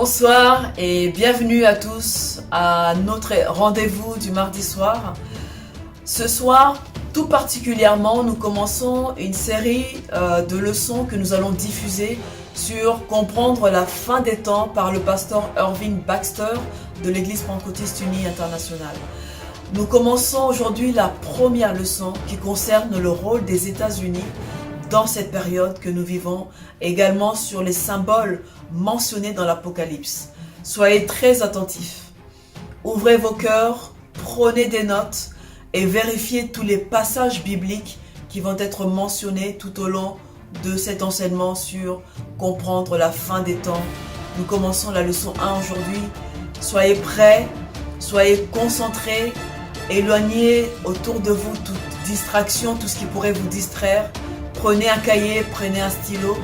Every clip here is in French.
Bonsoir et bienvenue à tous à notre rendez-vous du mardi soir. Ce soir, tout particulièrement, nous commençons une série de leçons que nous allons diffuser sur comprendre la fin des temps par le pasteur Irving Baxter de l'Église Pentecôtiste Unie Internationale. Nous commençons aujourd'hui la première leçon qui concerne le rôle des États-Unis dans cette période que nous vivons, également sur les symboles mentionnés dans l'Apocalypse. Soyez très attentifs. Ouvrez vos cœurs, prenez des notes et vérifiez tous les passages bibliques qui vont être mentionnés tout au long de cet enseignement sur comprendre la fin des temps. Nous commençons la leçon 1 aujourd'hui. Soyez prêts, soyez concentrés, éloignez autour de vous toute distraction, tout ce qui pourrait vous distraire. Prenez un cahier, prenez un stylo.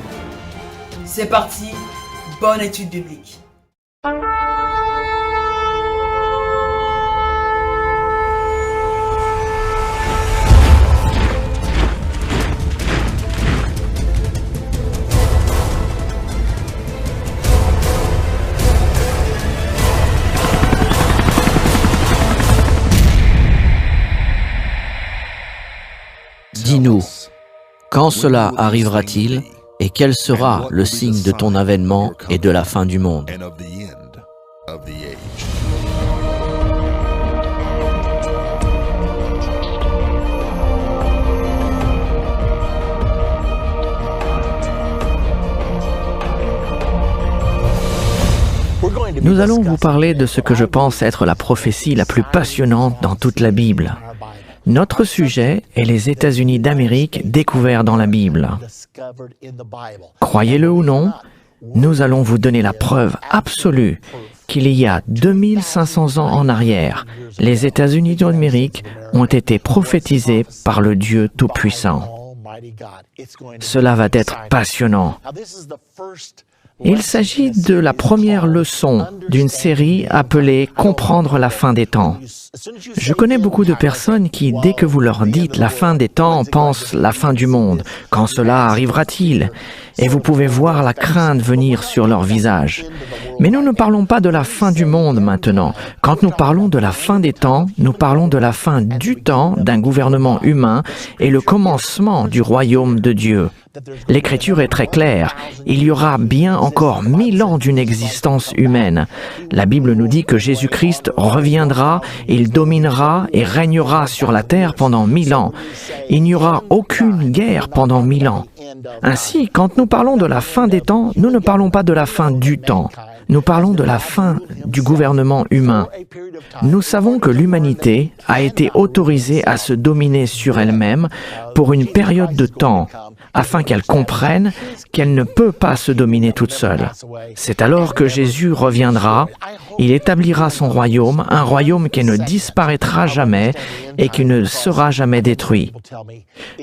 C'est parti, bonne étude biblique. Dis-nous, quand cela arrivera-t-il et quel sera le signe de ton avènement et de la fin du monde? Nous allons vous parler de ce que je pense être la prophétie la plus passionnante dans toute la Bible. Notre sujet est les États-Unis d'Amérique découverts dans la Bible. Croyez-le ou non, nous allons vous donner la preuve absolue qu'il y a 2500 ans en arrière, les États-Unis d'Amérique ont été prophétisés par le Dieu Tout-Puissant. Cela va être passionnant. Il s'agit de la première leçon d'une série appelée « Comprendre la fin des temps ». Je connais beaucoup de personnes qui, dès que vous leur dites la fin des temps, pensent la fin du monde. Quand cela arrivera-t-il? Et vous pouvez voir la crainte venir sur leur visage. Mais nous ne parlons pas de la fin du monde maintenant. Quand nous parlons de la fin des temps, nous parlons de la fin du temps d'un gouvernement humain et le commencement du royaume de Dieu. L'Écriture est très claire. Il y aura bien encore 1000 ans d'une existence humaine. La Bible nous dit que Jésus-Christ reviendra, il dominera et régnera sur la terre pendant 1000 ans. Il n'y aura aucune guerre pendant 1000 ans. Ainsi, quand nous parlons de la fin des temps, nous ne parlons pas de la fin du temps. Nous parlons de la fin du gouvernement humain. Nous savons que l'humanité a été autorisée à se dominer sur elle-même pour une période de temps, afin qu'elle comprenne qu'elle ne peut pas se dominer toute seule. C'est alors que Jésus reviendra, il établira son royaume, un royaume qui ne disparaîtra jamais et qui ne sera jamais détruit.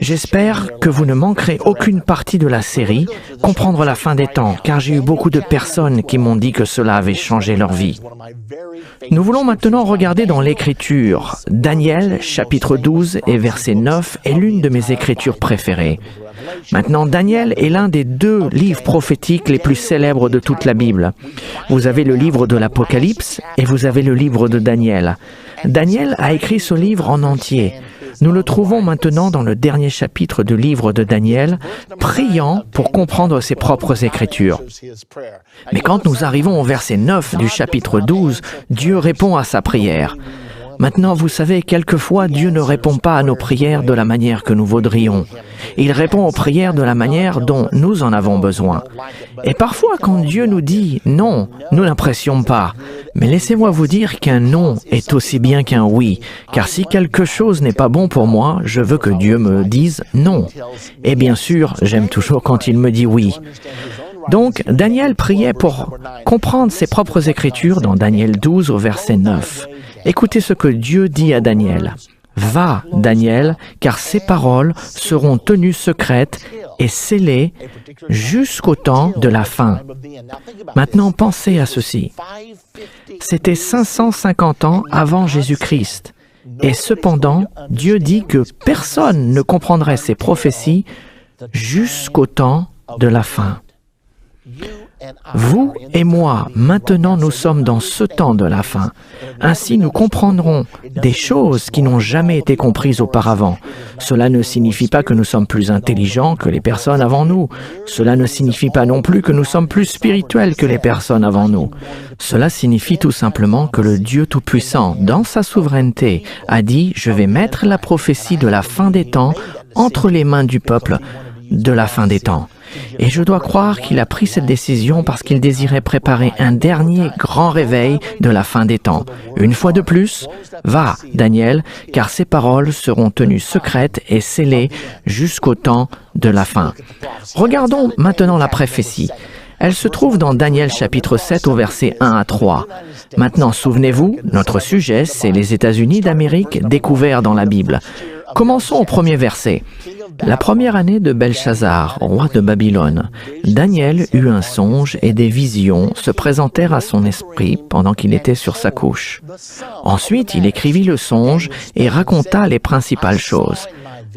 J'espère que vous ne manquerez aucune partie de la série « Comprendre la fin des temps », car j'ai eu beaucoup de personnes qui m'ont dit que cela avait changé leur vie. Nous voulons maintenant regarder dans l'Écriture. Daniel, chapitre 12 et verset 9 est l'une de mes écritures préférées. Maintenant, Daniel est l'un des 2 livres prophétiques les plus célèbres de toute la Bible. Vous avez le livre de l'Apocalypse et vous avez le livre de Daniel. Daniel a écrit ce livre en entier. Nous le trouvons maintenant dans le dernier chapitre du livre de Daniel, priant pour comprendre ses propres écritures. Mais quand nous arrivons au verset 9 du chapitre 12, Dieu répond à sa prière. Maintenant, vous savez, quelquefois, Dieu ne répond pas à nos prières de la manière que nous voudrions. Il répond aux prières de la manière dont nous en avons besoin. Et parfois, quand Dieu nous dit « non », nous n'apprécions pas. Mais laissez-moi vous dire qu'un « non » est aussi bien qu'un « oui », car si quelque chose n'est pas bon pour moi, je veux que Dieu me dise « non ». Et bien sûr, j'aime toujours quand il me dit « oui ». Donc, Daniel priait pour comprendre ses propres écritures dans Daniel 12 au verset 9. Écoutez ce que Dieu dit à Daniel. « Va, Daniel, car ces paroles seront tenues secrètes et scellées jusqu'au temps de la fin. » Maintenant, pensez à ceci. C'était 550 ans avant Jésus-Christ. Et cependant, Dieu dit que personne ne comprendrait ces prophéties jusqu'au temps de la fin. Vous et moi, maintenant nous sommes dans ce temps de la fin. Ainsi nous comprendrons des choses qui n'ont jamais été comprises auparavant. Cela ne signifie pas que nous sommes plus intelligents que les personnes avant nous. Cela ne signifie pas non plus que nous sommes plus spirituels que les personnes avant nous. Cela signifie tout simplement que le Dieu Tout-Puissant, dans sa souveraineté, a dit « Je vais mettre la prophétie de la fin des temps entre les mains du peuple de la fin des temps. » Et je dois croire qu'il a pris cette décision parce qu'il désirait préparer un dernier grand réveil de la fin des temps. Une fois de plus, va, Daniel, car ces paroles seront tenues secrètes et scellées jusqu'au temps de la fin. Regardons maintenant la prophétie. Elle se trouve dans Daniel chapitre 7 au verset 1 à 3. Maintenant, souvenez-vous, notre sujet, c'est les États-Unis d'Amérique découverts dans la Bible. Commençons au premier verset. La première année de Belchazzar, roi de Babylone, Daniel eut un songe et des visions se présentèrent à son esprit pendant qu'il était sur sa couche. Ensuite, il écrivit le songe et raconta les principales choses.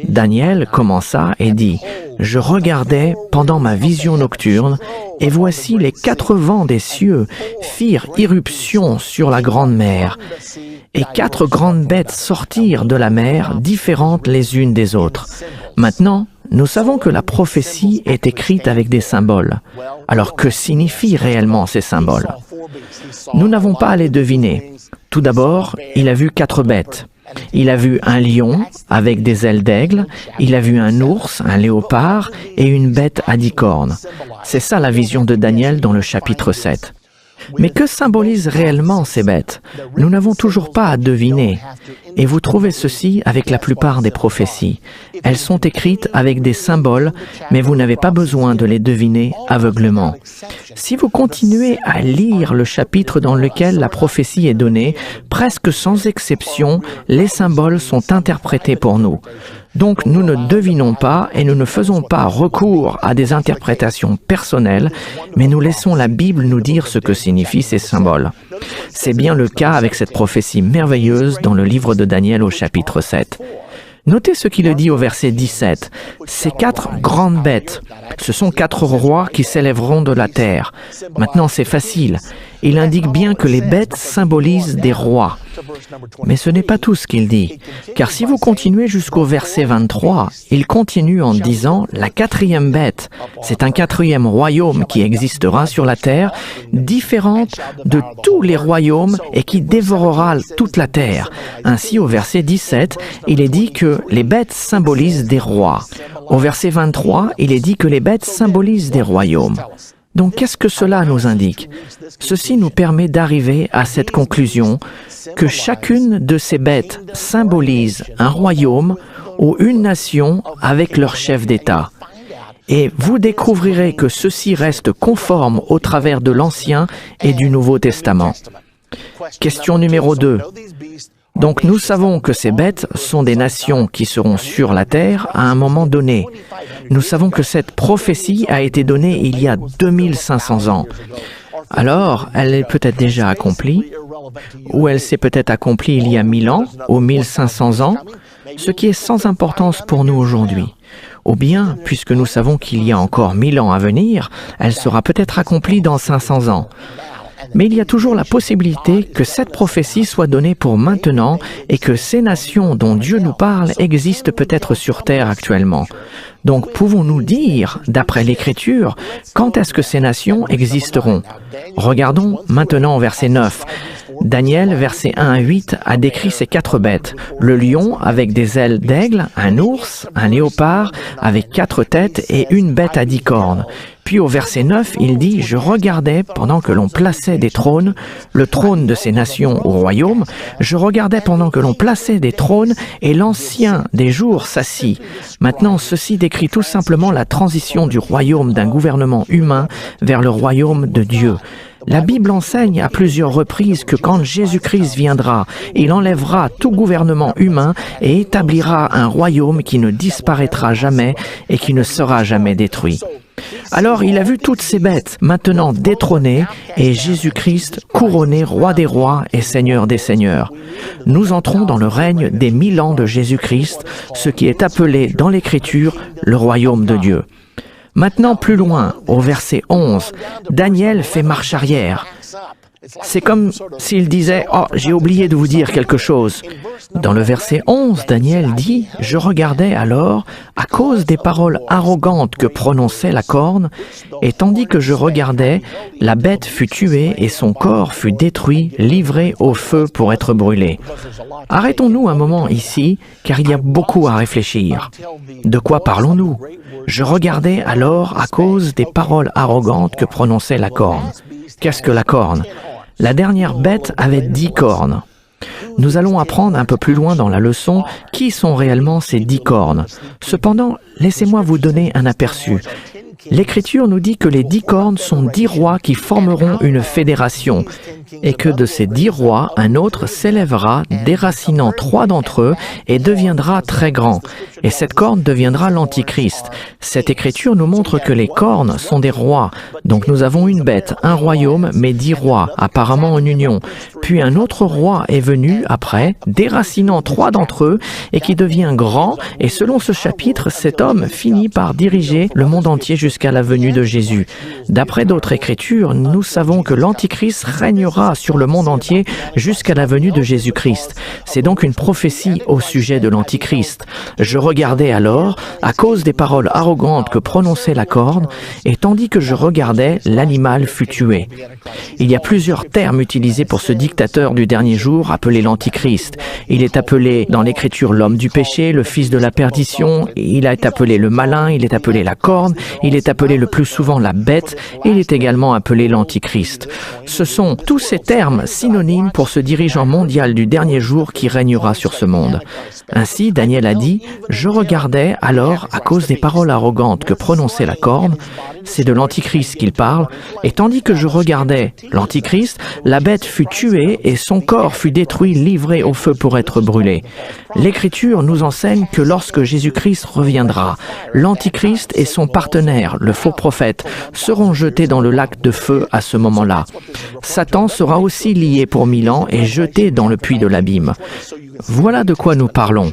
Daniel commença et dit, « Je regardais pendant ma vision nocturne, et voici les 4 vents des cieux firent irruption sur la grande mer, et 4 grandes bêtes sortirent de la mer, différentes les unes des autres. » Maintenant, nous savons que la prophétie est écrite avec des symboles. Alors, que signifient réellement ces symboles? Nous n'avons pas à les deviner. Tout d'abord, il a vu 4 bêtes. Il a vu un lion avec des ailes d'aigle, il a vu un ours, un léopard et une bête à 10 cornes. C'est ça la vision de Daniel dans le chapitre 7. Mais que symbolisent réellement ces bêtes? Nous n'avons toujours pas à deviner. Et vous trouvez ceci avec la plupart des prophéties. Elles sont écrites avec des symboles, mais vous n'avez pas besoin de les deviner aveuglement. Si vous continuez à lire le chapitre dans lequel la prophétie est donnée, presque sans exception, les symboles sont interprétés pour nous. Donc nous ne devinons pas et nous ne faisons pas recours à des interprétations personnelles, mais nous laissons la Bible nous dire ce que signifient ces symboles. C'est bien le cas avec cette prophétie merveilleuse dans le livre de Daniel au chapitre 7. Notez ce qu'il dit au verset 17. Ces 4 grandes bêtes, ce sont 4 rois qui s'élèveront de la terre. Maintenant, c'est facile. Il indique bien que les bêtes symbolisent des rois. Mais ce n'est pas tout ce qu'il dit. Car si vous continuez jusqu'au verset 23, il continue en disant « La 4e bête, c'est un 4e royaume qui existera sur la terre, différente de tous les royaumes et qui dévorera toute la terre. » Ainsi, au verset 17, il est dit que les bêtes symbolisent des rois. Au verset 23, il est dit que les bêtes symbolisent des royaumes. Donc, qu'est-ce que cela nous indique? Ceci nous permet d'arriver à cette conclusion que chacune de ces bêtes symbolise un royaume ou une nation avec leur chef d'État. Et vous découvrirez que ceci reste conforme au travers de l'Ancien et du Nouveau Testament. Question numéro 2. Donc nous savons que ces bêtes sont des nations qui seront sur la terre à un moment donné. Nous savons que cette prophétie a été donnée il y a 2500 ans. Alors, elle est peut-être déjà accomplie, ou elle s'est peut-être accomplie il y a 1000 ans, ou 1500 ans, ce qui est sans importance pour nous aujourd'hui. Ou bien, puisque nous savons qu'il y a encore 1000 ans à venir, elle sera peut-être accomplie dans 500 ans. Mais il y a toujours la possibilité que cette prophétie soit donnée pour maintenant et que ces nations dont Dieu nous parle existent peut-être sur terre actuellement. Donc, pouvons-nous dire, d'après l'Écriture, quand est-ce que ces nations existeront? Regardons maintenant au verset 9. Daniel, versets 1 à 8, a décrit ces 4 bêtes. Le lion avec des ailes d'aigle, un ours, un léopard avec 4 têtes et une bête à 10 cornes. Puis au verset 9, il dit « Je regardais pendant que l'on plaçait des trônes, le trône de ces nations au royaume, je regardais pendant que l'on plaçait des trônes et l'ancien des jours s'assit. » Maintenant, ceci décrit tout simplement la transition du royaume d'un gouvernement humain vers le royaume de Dieu. La Bible enseigne à plusieurs reprises que quand Jésus-Christ viendra, il enlèvera tout gouvernement humain et établira un royaume qui ne disparaîtra jamais et qui ne sera jamais détruit. Alors il a vu toutes ces bêtes maintenant détrônées et Jésus-Christ couronné roi des rois et seigneur des seigneurs. Nous entrons dans le règne des 1000 ans de Jésus-Christ, ce qui est appelé dans l'Écriture le royaume de Dieu. Maintenant, plus loin, au verset 11, Daniel fait marche arrière. C'est comme s'il disait « Oh, j'ai oublié de vous dire quelque chose ». Dans le verset 11, Daniel dit « Je regardais alors, à cause des paroles arrogantes que prononçait la corne, et tandis que je regardais, la bête fut tuée et son corps fut détruit, livré au feu pour être brûlé. » Arrêtons-nous un moment ici, car il y a beaucoup à réfléchir. De quoi parlons-nous? Je regardais alors à cause des paroles arrogantes que prononçait la corne. Qu'est-ce que la corne? La dernière bête avait 10 cornes. Nous allons apprendre un peu plus loin dans la leçon qui sont réellement ces 10 cornes. Cependant, laissez-moi vous donner un aperçu. L'Écriture nous dit que les 10 cornes sont 10 rois qui formeront une fédération et que de ces 10 rois, un autre s'élèvera, déracinant 3 d'entre eux et deviendra très grand. Et cette corne deviendra l'Antichrist. Cette Écriture nous montre que les cornes sont des rois. Donc nous avons une bête, un royaume, mais 10 rois, apparemment en union. Puis un autre roi est venu après, déracinant 3 d'entre eux et qui devient grand. Et selon ce chapitre, cet homme finit par diriger le monde entier jusqu'à la venue de Jésus. D'après d'autres Écritures, nous savons que l'Antichrist régnera sur le monde entier jusqu'à la venue de Jésus-Christ. C'est donc une prophétie au sujet de l'Antichrist. Je regardais alors, à cause des paroles arrogantes que prononçait la corne, et tandis que je regardais, l'animal fut tué. Il y a plusieurs termes utilisés pour ce dictateur du dernier jour appelé l'Antichrist. Il est appelé dans l'Écriture l'homme du péché, le fils de la perdition, il est appelé le malin, il est appelé la corne, il est appelé le plus souvent la bête, et il est également appelé l'Antichrist. Ce sont tous ces termes synonymes pour ce dirigeant mondial du dernier jour qui régnera sur ce monde. Ainsi, Daniel a dit « Je regardais alors à cause des paroles arrogantes que prononçait la corne ». C'est de l'Antichrist qu'il parle. Et tandis que je regardais l'Antichrist, la bête fut tuée et son corps fut détruit, livré au feu pour être brûlé. L'Écriture nous enseigne que lorsque Jésus-Christ reviendra, l'Antichrist et son partenaire, le faux prophète, seront jetés dans le lac de feu à ce moment-là. Satan sera aussi lié pour 1000 ans et jeté dans le puits de l'abîme. Voilà de quoi nous parlons.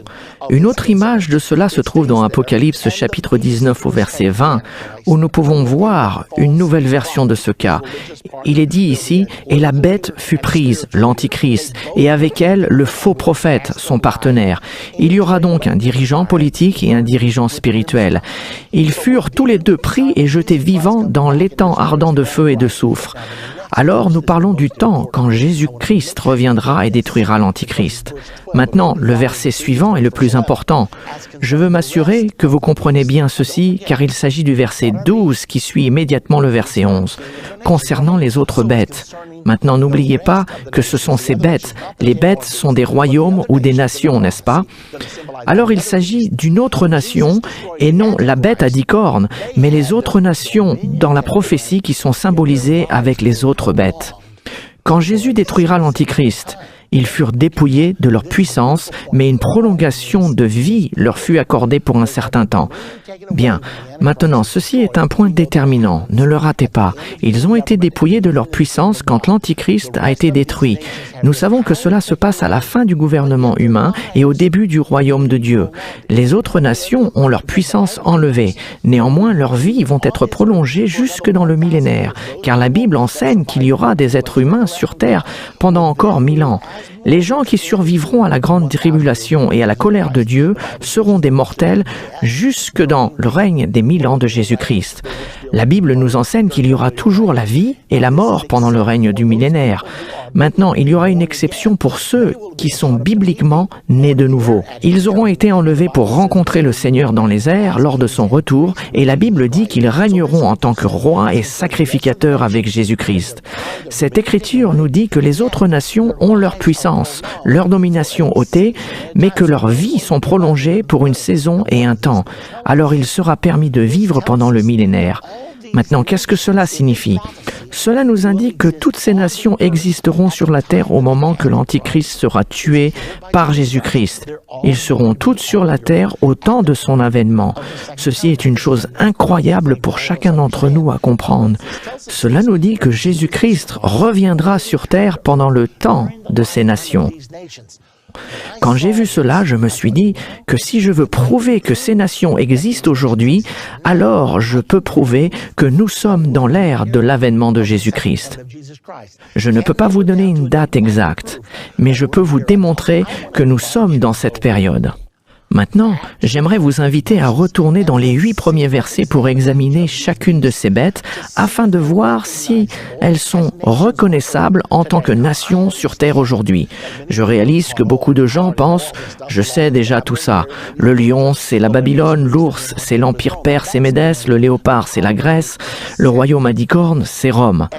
Une autre image de cela se trouve dans Apocalypse chapitre 19 au verset 20, où nous pouvons voir une nouvelle version de ce cas. Il est dit ici, « Et la bête fut prise, l'Antichrist, et avec elle le faux prophète, son partenaire. Il y aura donc un dirigeant politique et un dirigeant spirituel. Ils furent tous les deux pris et jetés vivants dans l'étang ardent de feu et de soufre. » Alors nous parlons du temps quand Jésus-Christ reviendra et détruira l'Antichrist. Maintenant, le verset suivant est le plus important. Je veux m'assurer que vous comprenez bien ceci, car il s'agit du verset 12 qui suit immédiatement le verset 11, concernant les autres bêtes. Maintenant, n'oubliez pas que ce sont ces bêtes. Les bêtes sont des royaumes ou des nations, n'est-ce pas? Alors il s'agit d'une autre nation, et non la bête à 10 cornes, mais les autres nations dans la prophétie qui sont symbolisées avec les autres bêtes. Quand Jésus détruira l'Antichrist, ils furent dépouillés de leur puissance, mais une prolongation de vie leur fut accordée pour un certain temps. Bien, maintenant, ceci est un point déterminant, ne le ratez pas. Ils ont été dépouillés de leur puissance quand l'Antichrist a été détruit. Nous savons que cela se passe à la fin du gouvernement humain et au début du royaume de Dieu. Les autres nations ont leur puissance enlevée. Néanmoins, leurs vies vont être prolongées jusque dans le millénaire, car la Bible enseigne qu'il y aura des êtres humains sur terre pendant encore 1000 ans. Les gens qui survivront à la grande tribulation et à la colère de Dieu seront des mortels jusque dans le règne des 1000 ans de Jésus-Christ. La Bible nous enseigne qu'il y aura toujours la vie et la mort pendant le règne du millénaire. Maintenant, il y aura une exception pour ceux qui sont bibliquement nés de nouveau. Ils auront été enlevés pour rencontrer le Seigneur dans les airs lors de son retour, et la Bible dit qu'ils régneront en tant que rois et sacrificateurs avec Jésus-Christ. Cette écriture nous dit que les autres nations ont leur puissance, leur domination ôtée, mais que leurs vies sont prolongées pour une saison et un temps. Alors il sera permis de vivre pendant le millénaire. Maintenant, qu'est-ce que cela signifie? Cela nous indique que toutes ces nations existeront sur la terre au moment que l'Antichrist sera tué par Jésus-Christ. Ils seront toutes sur la terre au temps de son avènement. Ceci est une chose incroyable pour chacun d'entre nous à comprendre. Cela nous dit que Jésus-Christ reviendra sur terre pendant le temps de ces nations. Quand j'ai vu cela, je me suis dit que si je veux prouver que ces nations existent aujourd'hui, alors je peux prouver que nous sommes dans l'ère de l'avènement de Jésus-Christ. Je ne peux pas vous donner une date exacte, mais je peux vous démontrer que nous sommes dans cette période. Maintenant, j'aimerais vous inviter à retourner dans les 8 premiers versets pour examiner chacune de ces bêtes afin de voir si elles sont reconnaissables en tant que nation sur Terre aujourd'hui. Je réalise que beaucoup de gens pensent « je sais déjà tout ça. Le lion, c'est la Babylone, l'ours, c'est l'Empire perse et Médès, le léopard, c'est la Grèce, le royaume à 10 cornes, c'est Rome. »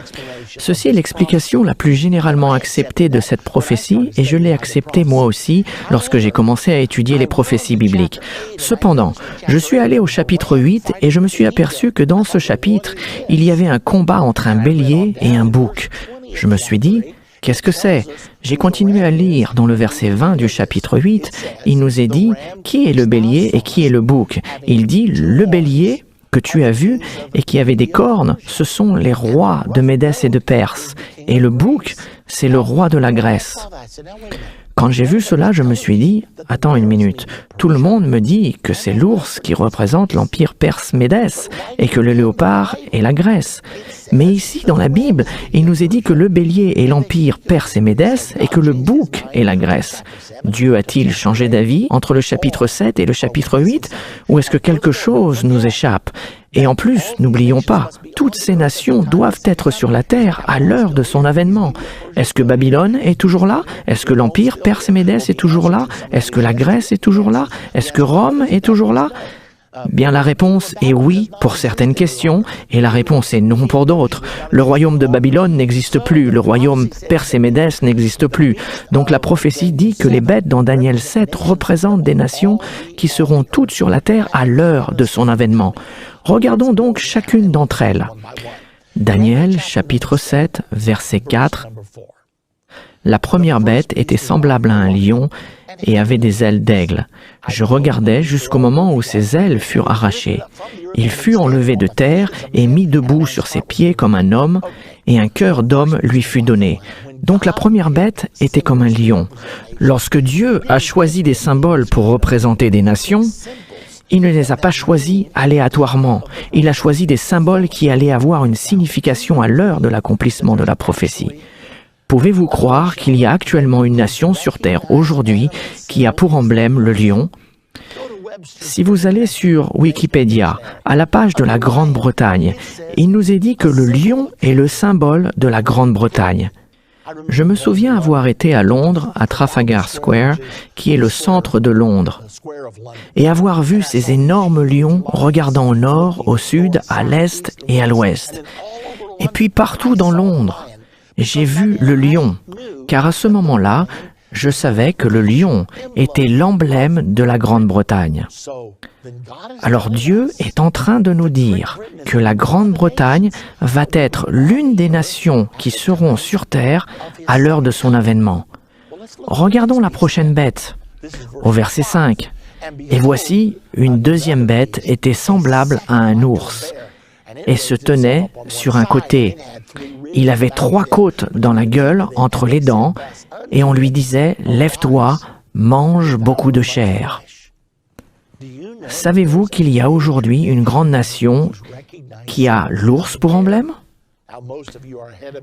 Ceci est l'explication la plus généralement acceptée de cette prophétie et je l'ai acceptée moi aussi lorsque j'ai commencé à étudier les prophéties bibliques. Cependant, je suis allé au chapitre 8 et je me suis aperçu que dans ce chapitre, il y avait un combat entre un bélier et un bouc. Je me suis dit, qu'est-ce que c'est? J'ai continué à lire dans le verset 20 du chapitre 8, il nous est dit, qui est le bélier et qui est le bouc? Il dit, le bélier que tu as vu et qui avait des cornes, ce sont les rois de Médès et de Perse. Et le bouc, c'est le roi de la Grèce. Quand j'ai vu cela, je me suis dit, attends une minute, tout le monde me dit que c'est l'ours qui représente l'empire perse-médès et que le léopard est la Grèce. Mais ici, dans la Bible, il nous est dit que le bélier est l'empire perse et médès et que le bouc est la Grèce. Dieu a-t-il changé d'avis entre le chapitre 7 et le chapitre 8 ou est-ce que quelque chose nous échappe? Et en plus, n'oublions pas, toutes ces nations doivent être sur la terre à l'heure de son avènement. Est-ce que Babylone est toujours là? Est-ce que l'empire perse et médès est toujours là? Est-ce que la Grèce est toujours là? Est-ce que Rome est toujours là? Bien, la réponse est oui pour certaines questions et la réponse est non pour d'autres. Le royaume de Babylone n'existe plus, le royaume perse et médès n'existe plus. Donc la prophétie dit que les bêtes dans Daniel 7 représentent des nations qui seront toutes sur la terre à l'heure de son avènement. Regardons donc chacune d'entre elles. Daniel chapitre 7 verset 4. La première bête était semblable à un lion et avait des ailes d'aigle. Je regardais jusqu'au moment où ses ailes furent arrachées. Il fut enlevé de terre et mis debout sur ses pieds comme un homme, et un cœur d'homme lui fut donné. Donc la première bête était comme un lion. Lorsque Dieu a choisi des symboles pour représenter des nations, il ne les a pas choisis aléatoirement. Il a choisi des symboles qui allaient avoir une signification à l'heure de l'accomplissement de la prophétie. Pouvez-vous croire qu'il y a actuellement une nation sur Terre aujourd'hui qui a pour emblème le lion? Si vous allez sur Wikipédia, à la page de la Grande-Bretagne, il nous est dit que le lion est le symbole de la Grande-Bretagne. Je me souviens avoir été à Londres, à Trafalgar Square, qui est le centre de Londres, et avoir vu ces énormes lions regardant au nord, au sud, à l'est et à l'ouest. Et puis partout dans Londres, j'ai vu le lion, car à ce moment-là, je savais que le lion était l'emblème de la Grande-Bretagne. Alors Dieu est en train de nous dire que la Grande-Bretagne va être l'une des nations qui seront sur terre à l'heure de son avènement. Regardons la prochaine bête, au verset 5. Et voici, une deuxième bête était semblable à un ours et se tenait sur un côté. Il avait 3 côtes dans la gueule entre les dents et on lui disait « Lève-toi, mange beaucoup de chair ». Savez-vous qu'il y a aujourd'hui une grande nation qui a l'ours pour emblème?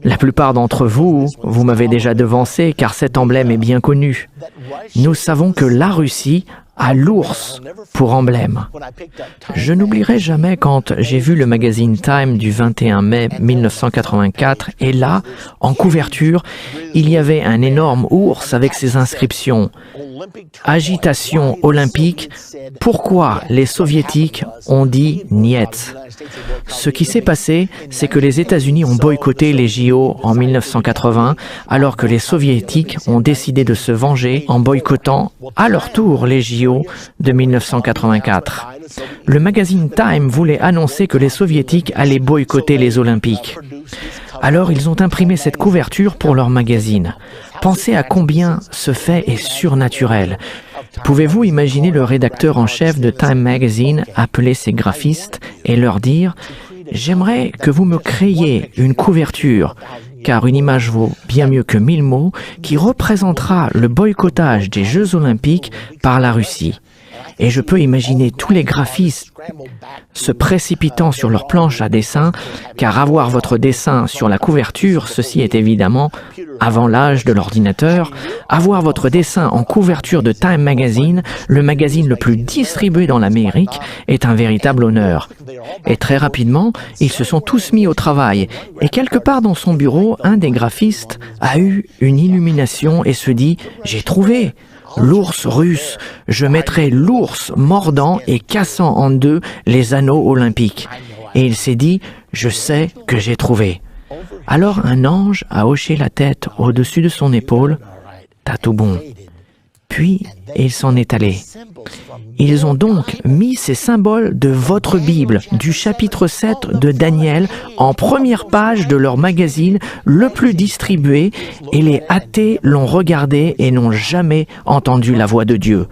La plupart d'entre vous, vous m'avez déjà devancé car cet emblème est bien connu. Nous savons que la Russie a l'ours pour emblème. Je n'oublierai jamais quand j'ai vu le magazine Time du 21 mai 1984 et là, en couverture, il y avait un énorme ours avec ses inscriptions. Agitation olympique, pourquoi les soviétiques ont dit niet? Ce qui s'est passé, c'est que les États-Unis ont boycotté les JO en 1980, alors que les soviétiques ont décidé de se venger en boycottant à leur tour les JO de 1984. Le magazine Time voulait annoncer que les soviétiques allaient boycotter les Olympiques. Alors ils ont imprimé cette couverture pour leur magazine. Pensez à combien ce fait est surnaturel. Pouvez-vous imaginer le rédacteur en chef de Time Magazine appeler ses graphistes et leur dire « J'aimerais que vous me créiez une couverture car une image vaut bien mieux que 1000 mots, qui représentera le boycottage des Jeux Olympiques par la Russie. Et je peux imaginer tous les graphistes se précipitant sur leur planche à dessin, car avoir votre dessin sur la couverture, ceci est évidemment avant l'âge de l'ordinateur, avoir votre dessin en couverture de Time Magazine, le magazine le plus distribué dans l'Amérique, est un véritable honneur. Et très rapidement, ils se sont tous mis au travail, et quelque part dans son bureau, un des graphistes a eu une illumination et se dit « J'ai trouvé !» L'ours russe, je mettrai l'ours mordant et cassant en deux les anneaux olympiques. Et il s'est dit, je sais que j'ai trouvé. Alors un ange a hoché la tête au-dessus de son épaule. T'as tout bon. Puis il s'en est allé. Ils ont donc mis ces symboles de votre Bible, du chapitre 7 de Daniel, en première page de leur magazine le plus distribué, et les athées l'ont regardé et n'ont jamais entendu la voix de Dieu.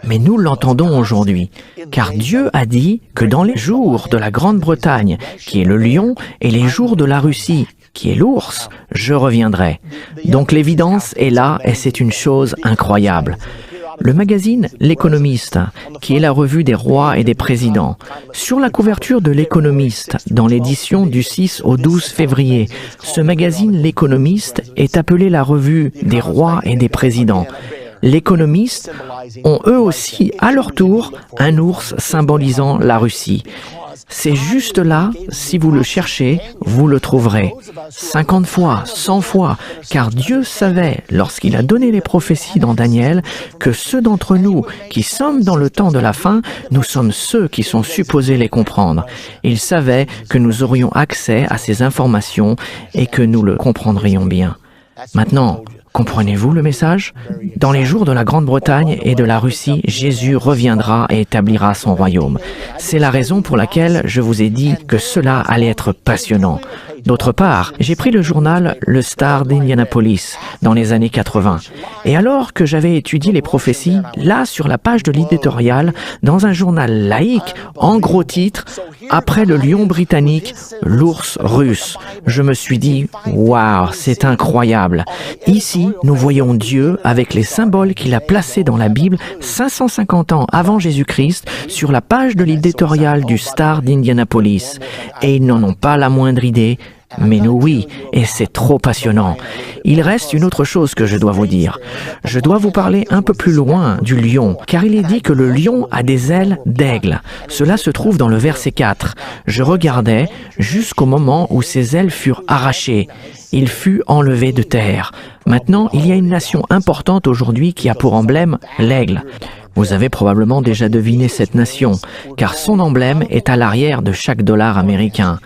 Mais nous l'entendons aujourd'hui, car Dieu a dit que dans les jours de la Grande-Bretagne, qui est le lion, et les jours de la Russie, qui est l'ours, je reviendrai. Donc l'évidence est là et c'est une chose incroyable. Le magazine L'Économiste, qui est la revue des rois et des présidents. Sur la couverture de L'Économiste, dans l'édition du 6 au 12 février, ce magazine L'Économiste est appelé la revue des rois et des présidents. L'Économiste ont eux aussi, à leur tour, un ours symbolisant la Russie. C'est juste là, si vous le cherchez, vous le trouverez. 50 fois, 100 fois, car Dieu savait, lorsqu'il a donné les prophéties dans Daniel, que ceux d'entre nous qui sommes dans le temps de la fin, nous sommes ceux qui sont supposés les comprendre. Il savait que nous aurions accès à ces informations et que nous le comprendrions bien. Maintenant, comprenez-vous le message? Dans les jours de la Grande-Bretagne et de la Russie, Jésus reviendra et établira son royaume. C'est la raison pour laquelle je vous ai dit que cela allait être passionnant. D'autre part, j'ai pris le journal Le Star d'Indianapolis dans les années 80. Et alors que j'avais étudié les prophéties, là sur la page de l'éditorial, dans un journal laïque, en gros titre, après le lion britannique, l'ours russe, je me suis dit, waouh, c'est incroyable. Ici, nous voyons Dieu avec les symboles qu'il a placés dans la Bible 550 ans avant Jésus-Christ sur la page de l'éditorial du Star d'Indianapolis. Et ils n'en ont pas la moindre idée. Mais nous, oui, et c'est trop passionnant. Il reste une autre chose que je dois vous dire. Je dois vous parler un peu plus loin du lion, car il est dit que le lion a des ailes d'aigle. Cela se trouve dans le verset 4. Je regardais jusqu'au moment où ses ailes furent arrachées. Il fut enlevé de terre. Maintenant, il y a une nation importante aujourd'hui qui a pour emblème l'aigle. Vous avez probablement déjà deviné cette nation, car son emblème est à l'arrière de chaque dollar américain.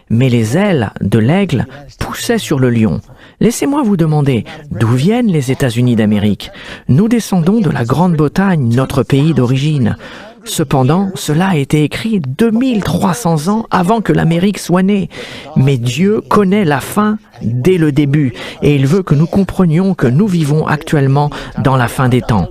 Mais les ailes de l'aigle poussaient sur le lion. Laissez-moi vous demander, d'où viennent les États-Unis d'Amérique? Nous descendons de la Grande-Bretagne, notre pays d'origine. Cependant, cela a été écrit 2300 ans avant que l'Amérique soit née. Mais Dieu connaît la fin dès le début et il veut que nous comprenions que nous vivons actuellement dans la fin des temps.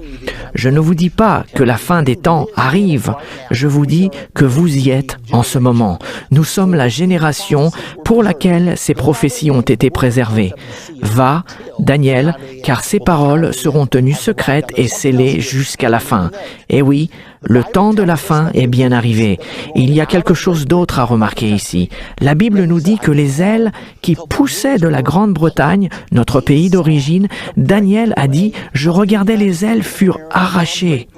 Je ne vous dis pas que la fin des temps arrive, je vous dis que vous y êtes en ce moment. Nous sommes la génération pour laquelle ces prophéties ont été préservées. Va, Daniel, car ces paroles seront tenues secrètes et scellées jusqu'à la fin. Et oui, le temps de la fin est bien arrivé. Il y a quelque chose d'autre à remarquer ici. La Bible nous dit que les ailes qui poussaient de la Grande-Bretagne, notre pays d'origine, Daniel a dit « Je regardais les ailes furent arrachées ».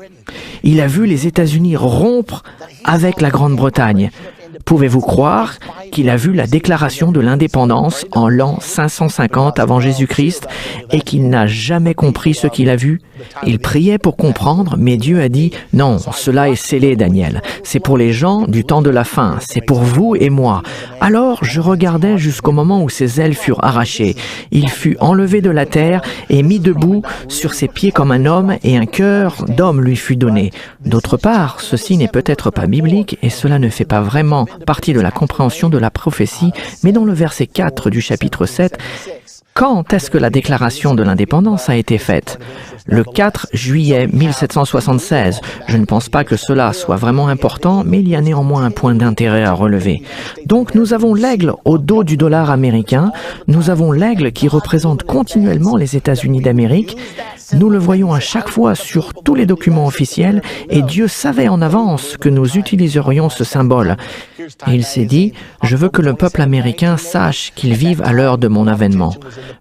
Il a vu les États-Unis rompre avec la Grande-Bretagne. Pouvez-vous croire qu'il a vu la déclaration de l'indépendance en l'an 550 avant Jésus-Christ et qu'il n'a jamais compris ce qu'il a vu? Il priait pour comprendre, mais Dieu a dit « Non, cela est scellé, Daniel. C'est pour les gens du temps de la fin. C'est pour vous et moi. » Alors je regardais jusqu'au moment où ses ailes furent arrachées. Il fut enlevé de la terre et mis debout sur ses pieds comme un homme et un cœur d'homme lui fut donné. D'autre part, ceci n'est peut-être pas biblique et cela ne fait pas vraiment partie de la compréhension de la prophétie, mais dans le verset 4 du chapitre 7, Quand est-ce que la déclaration de l'indépendance a été faite? Le 4 juillet 1776. Je ne pense pas que cela soit vraiment important, mais il y a néanmoins un point d'intérêt à relever. Donc nous avons l'aigle au dos du dollar américain, nous avons l'aigle qui représente continuellement les États-Unis d'Amérique. Nous le voyons à chaque fois sur tous les documents officiels et Dieu savait en avance que nous utiliserions ce symbole. Et il s'est dit, je veux que le peuple américain sache qu'il vive à l'heure de mon avènement.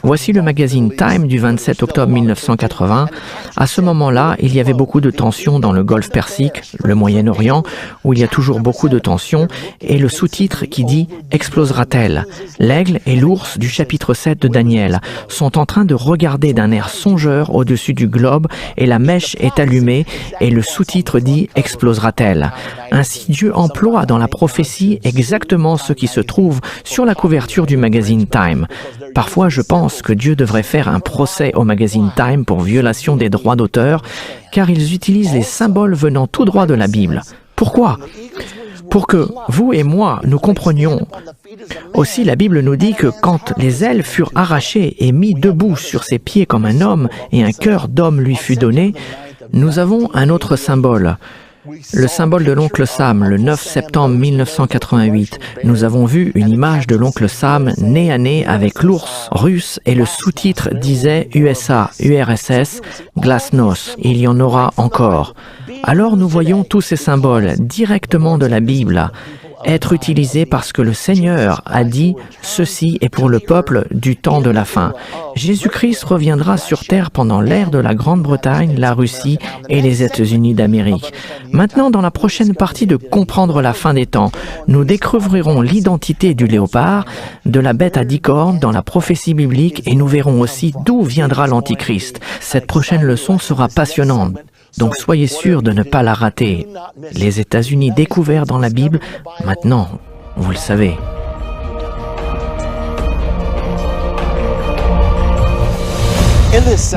Voici le magazine Time du 27 octobre 1980. À ce moment-là, il y avait beaucoup de tensions dans le Golfe Persique, le Moyen-Orient, où il y a toujours beaucoup de tensions, et le sous-titre qui dit « Explosera-t-elle » L'aigle et l'ours du chapitre 7 de Daniel sont en train de regarder d'un air songeur au-dessus du globe, et la mèche est allumée, et le sous-titre dit « Explosera-t-elle » Ainsi Dieu emploie dans la prophétie exactement ce qui se trouve sur la couverture du magazine Time. Parfois, je pense que Dieu devrait faire un procès au magazine Time pour violation des droits d'auteur, car ils utilisent les symboles venant tout droit de la Bible. Pourquoi? Pour que vous et moi, nous comprenions. Aussi, la Bible nous dit que quand les ailes furent arrachées et mis debout sur ses pieds comme un homme et un cœur d'homme lui fut donné, nous avons un autre symbole. Le symbole de l'oncle Sam, le 9 septembre 1988. Nous avons vu une image de l'oncle Sam nez à nez avec l'ours russe et le sous-titre disait USA, URSS, Glasnost. Il y en aura encore. Alors nous voyons tous ces symboles directement de la Bible être utilisés parce que le Seigneur a dit « Ceci est pour le peuple du temps de la fin ». Jésus-Christ reviendra sur terre pendant l'ère de la Grande-Bretagne, la Russie et les États-Unis d'Amérique. Maintenant, dans la prochaine partie de Comprendre la fin des temps, nous découvrirons l'identité du léopard, de la bête à 10 cornes dans la prophétie biblique et nous verrons aussi d'où viendra l'Antichrist. Cette prochaine leçon sera passionnante. Donc soyez sûrs de ne pas la rater. Les États-Unis découverts dans la Bible, maintenant, vous le savez.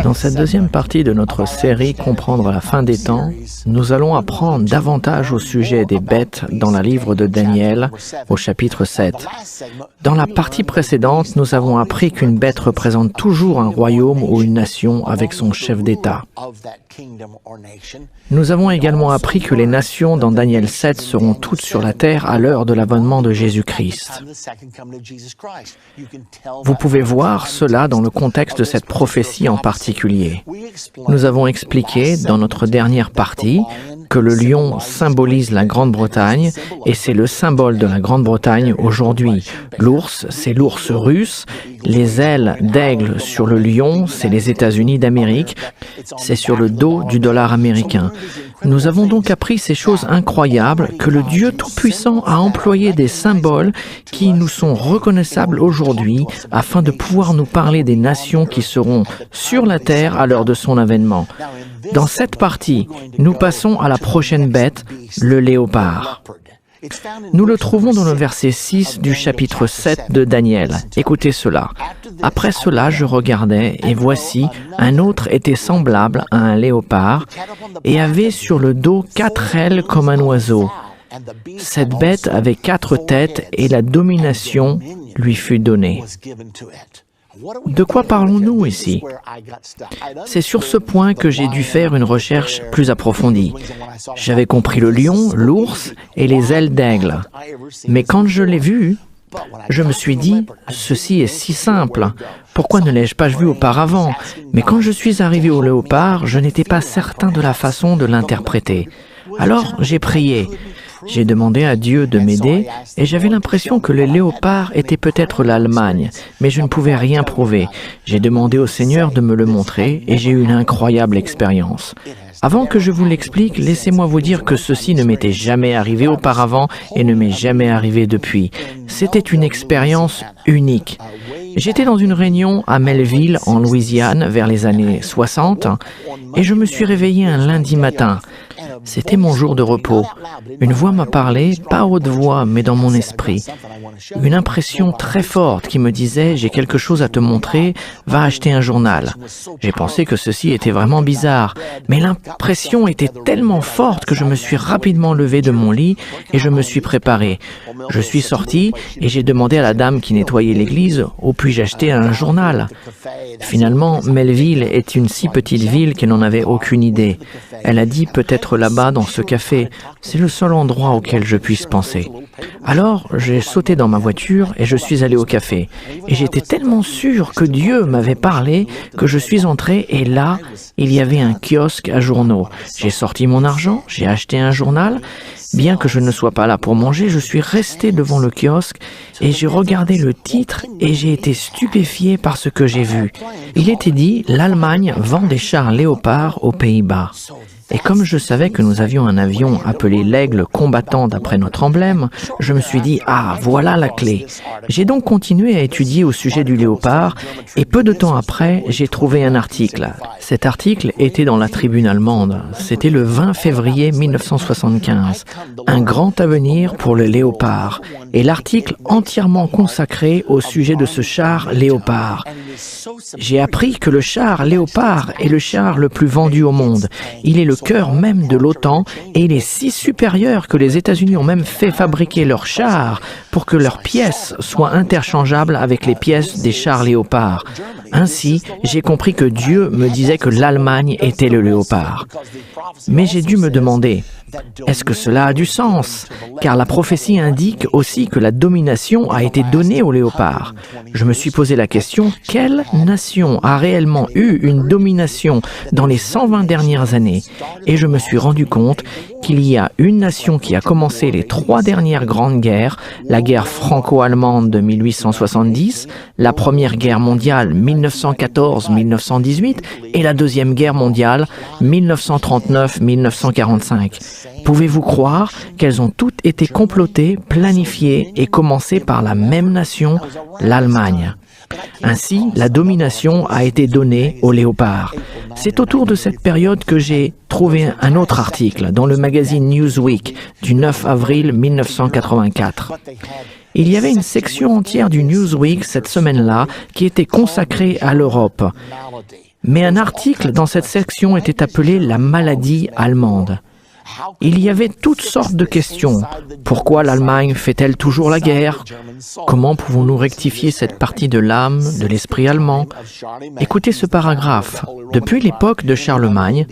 Dans cette deuxième partie de notre série Comprendre la fin des temps, nous allons apprendre davantage au sujet des bêtes dans le livre de Daniel au chapitre 7. Dans la partie précédente, nous avons appris qu'une bête représente toujours un royaume ou une nation avec son chef d'État. Nous avons également appris que les nations dans Daniel 7 seront toutes sur la terre à l'heure de l'avènement de Jésus-Christ. Vous pouvez voir cela dans le contexte de cette prophétie en particulier. Nous avons expliqué dans notre dernière partie que le lion symbolise la Grande-Bretagne et c'est le symbole de la Grande-Bretagne aujourd'hui. L'ours, c'est l'ours russe. Les ailes d'aigle sur le lion, c'est les États-Unis d'Amérique. C'est sur le dos du dollar américain. Nous avons donc appris ces choses incroyables que le Dieu Tout-Puissant a employé des symboles qui nous sont reconnaissables aujourd'hui afin de pouvoir nous parler des nations qui seront sur la terre à l'heure de son avènement. Dans cette partie, nous passons à la prochaine bête, le léopard. Nous le trouvons dans le verset 6 du chapitre 7 de Daniel. Écoutez cela. Après cela, je regardais, et voici, un autre était semblable à un léopard, et avait sur le dos 4 ailes comme un oiseau. Cette bête avait 4 têtes, et la domination lui fut donnée. De quoi parlons-nous ici? C'est sur ce point que j'ai dû faire une recherche plus approfondie. J'avais compris le lion, l'ours et les ailes d'aigle. Mais quand je l'ai vu, je me suis dit, ceci est si simple. Pourquoi ne l'ai-je pas vu auparavant? Mais quand je suis arrivé au léopard, je n'étais pas certain de la façon de l'interpréter. Alors j'ai prié. J'ai demandé à Dieu de m'aider et j'avais l'impression que le léopard était peut-être l'Allemagne, mais je ne pouvais rien prouver. J'ai demandé au Seigneur de me le montrer et j'ai eu une incroyable expérience. Avant que je vous l'explique, laissez-moi vous dire que ceci ne m'était jamais arrivé auparavant et ne m'est jamais arrivé depuis. C'était une expérience unique. J'étais dans une réunion à Melville, en Louisiane, vers les années 60, et je me suis réveillé un lundi matin. C'était mon jour de repos. Une voix m'a parlé, pas à haute voix, mais dans mon esprit. Une impression très forte qui me disait « J'ai quelque chose à te montrer, va acheter un journal ». J'ai pensé que ceci était vraiment bizarre, mais l'impression était tellement forte que je me suis rapidement levé de mon lit et je me suis préparé. Je suis sorti et j'ai demandé à la dame qui nettoyait l'église « Où puis-je acheter un journal ?» Finalement, Melville est une si petite ville qu'elle n'en avait aucune idée. Elle a dit peut-être là-bas dans ce café. C'est le seul endroit auquel je puisse penser. Alors, j'ai sauté dans ma voiture et je suis allé au café. Et j'étais tellement sûr que Dieu m'avait parlé que je suis entré et là, il y avait un kiosque à journaux. J'ai sorti mon argent, j'ai acheté un journal. Bien que je ne sois pas là pour manger, je suis resté devant le kiosque et j'ai regardé le titre et j'ai été stupéfié par ce que j'ai vu. Il était dit « L'Allemagne vend des chars Léopard aux Pays-Bas ». Et comme je savais que nous avions un avion appelé l'Aigle combattant d'après notre emblème, je me suis dit « Ah, voilà la clé ». J'ai donc continué à étudier au sujet du Léopard et peu de temps après, j'ai trouvé un article. Cet article était dans la Tribune allemande. C'était le 20 février 1975. Un grand avenir pour le Léopard. Et l'article entièrement consacré au sujet de ce char Léopard. J'ai appris que le char Léopard est le char le plus vendu au monde. Il est le cœur même de l'OTAN et il est si supérieur que les États-Unis ont même fait fabriquer leurs chars pour que leurs pièces soient interchangeables avec les pièces des chars Léopard. Ainsi, j'ai compris que Dieu me disait que l'Allemagne était le Léopard. Mais j'ai dû me demander, est-ce que cela a du sens? Car la prophétie indique aussi que la domination a été donnée au Léopard. Je me suis posé la question, quelle nation a réellement eu une domination dans les 120 dernières années? Et je me suis rendu compte qu'il y a une nation qui a commencé les 3 dernières grandes guerres, la guerre franco-allemande de 1870, la première guerre mondiale 1914-1918 et la deuxième guerre mondiale 1939-1945. Pouvez-vous croire qu'elles ont toutes été complotées, planifiées et commencées par la même nation, l'Allemagne? Ainsi, la domination a été donnée au Léopard. C'est autour de cette période que j'ai trouvé un autre article dans le magazine Newsweek du 9 avril 1984. Il y avait une section entière du Newsweek cette semaine-là qui était consacrée à l'Europe. Mais un article dans cette section était appelé « La maladie allemande ». Il y avait toutes sortes de questions. Pourquoi l'Allemagne fait-elle toujours la guerre? Comment pouvons-nous rectifier cette partie de l'âme, de l'esprit allemand? Écoutez ce paragraphe. Depuis l'époque de Charlemagne,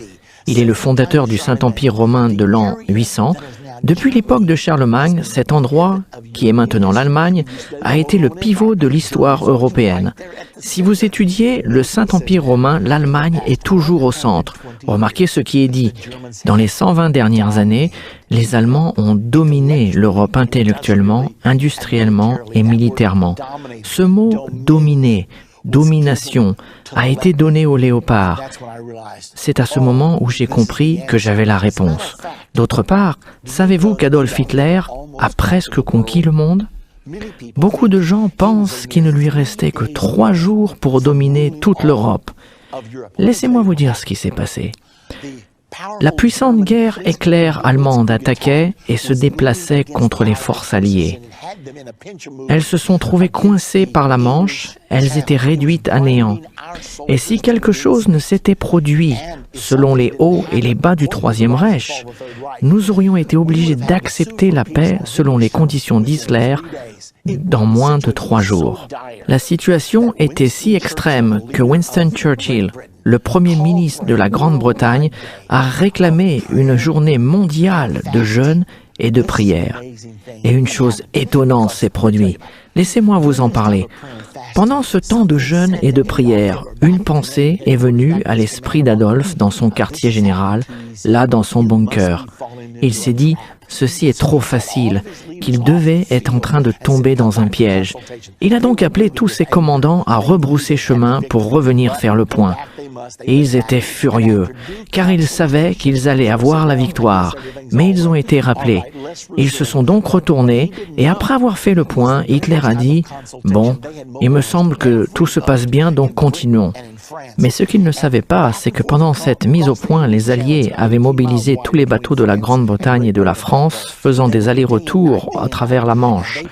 il est le fondateur du Saint-Empire romain de l'an 800, depuis l'époque de Charlemagne, cet endroit, qui est maintenant l'Allemagne, a été le pivot de l'histoire européenne. Si vous étudiez le Saint-Empire romain, l'Allemagne est toujours au centre. Remarquez ce qui est dit. Dans les 120 dernières années, les Allemands ont dominé l'Europe intellectuellement, industriellement et militairement. Ce mot « dominer », domination, a été donné au Léopard. C'est à ce moment où j'ai compris que j'avais la réponse. D'autre part, savez-vous qu'Adolf Hitler a presque conquis le monde? Beaucoup de gens pensent qu'il ne lui restait que 3 jours pour dominer toute l'Europe. Laissez-moi vous dire ce qui s'est passé. La puissante guerre éclair allemande attaquait et se déplaçait contre les forces alliées. Elles se sont trouvées coincées par la Manche, elles étaient réduites à néant. Et si quelque chose ne s'était produit selon les hauts et les bas du Troisième Reich, nous aurions été obligés d'accepter la paix selon les conditions d'Hitler dans moins de 3 jours. La situation était si extrême que Winston Churchill, le Premier ministre de la Grande-Bretagne, a réclamé une journée mondiale de jeûne et de prière. Et une chose étonnante s'est produite. Laissez-moi vous en parler. Pendant ce temps de jeûne et de prière, une pensée est venue à l'esprit d'Adolphe dans son quartier général, là dans son bunker. Il s'est dit, ceci est trop facile, qu'il devait être en train de tomber dans un piège. Il a donc appelé tous ses commandants à rebrousser chemin pour revenir faire le point. Et ils étaient furieux, car ils savaient qu'ils allaient avoir la victoire, mais ils ont été rappelés. Ils se sont donc retournés, et après avoir fait le point, Hitler a dit « Bon, il me semble que tout se passe bien, donc continuons ». Mais ce qu'ils ne savaient pas, c'est que pendant cette mise au point, les Alliés avaient mobilisé tous les bateaux de la Grande-Bretagne et de la France, faisant des allers-retours à travers la Manche.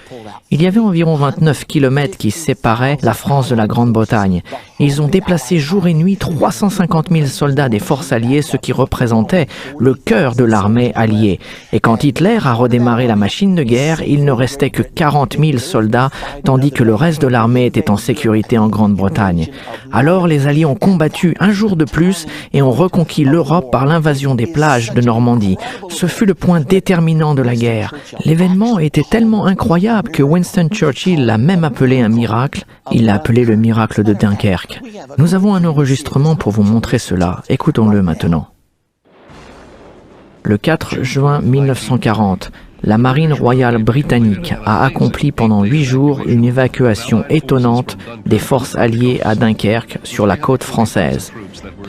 Il y avait environ 29 kilomètres qui séparaient la France de la Grande-Bretagne. Ils ont déplacé jour et nuit 350 000 soldats des forces alliées, ce qui représentait le cœur de l'armée alliée. Et quand Hitler a redémarré la machine de guerre, il ne restait que 40 000 soldats, tandis que le reste de l'armée était en sécurité en Grande-Bretagne. Alors les Alliés ont combattu un jour de plus et ont reconquis l'Europe par l'invasion des plages de Normandie. Ce fut le point déterminant de la guerre. L'événement était tellement incroyable que Winston Churchill l'a même appelé un miracle. Il l'a appelé le miracle de Dunkerque. Nous avons un enregistrement pour vous montrer cela. Écoutons-le maintenant. Le 4 juin 1940, la Marine royale britannique a accompli pendant 8 jours une évacuation étonnante des forces alliées à Dunkerque sur la côte française.